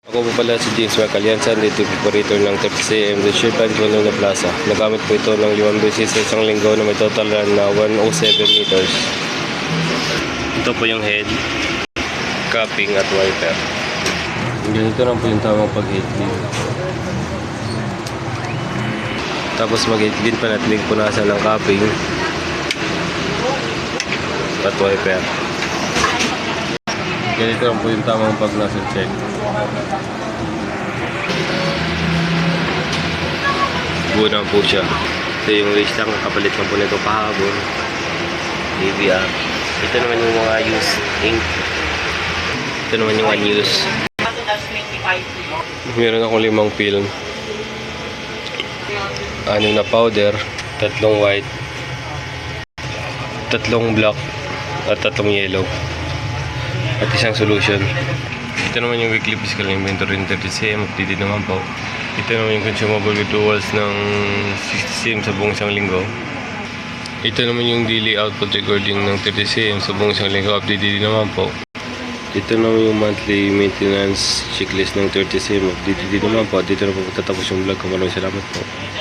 Ako po pala si James Macaliansan, dito operator ng 30cm The Shape Line Manila Plaza. Nagamit po ito ng 5 beses sa isang linggo na may total run na 107 meters. Ito po yung head, cupping at wiper. Ganito lang po yung tamang pag-head clean. Tapos mag-head clean pa natin punasan ng cupping at wiper. Ganito lang po yung tamang pag-nozzle check. Buo na po siya. Ito yung race lang, kapalit lang po nito kahapon. ABR. Ito naman yung mga used ink. Ito naman yung unused. Meron akong 5 film. 6 na powder, 3 white, 3 black, at 3 yellow. At isang solution. Ito naman yung weekly fiscal inventory ng 30cm. Updated naman po. Ito naman yung consumable withdrawals ng 60cm sa buong isang linggo. Ito naman yung daily output recording ng 30cm sa buong isang linggo. Updated naman po. Ito naman yung monthly maintenance checklist ng 30cm. Updated naman po. Dito na po tatapos yung vlog ko. Maraming salamat po.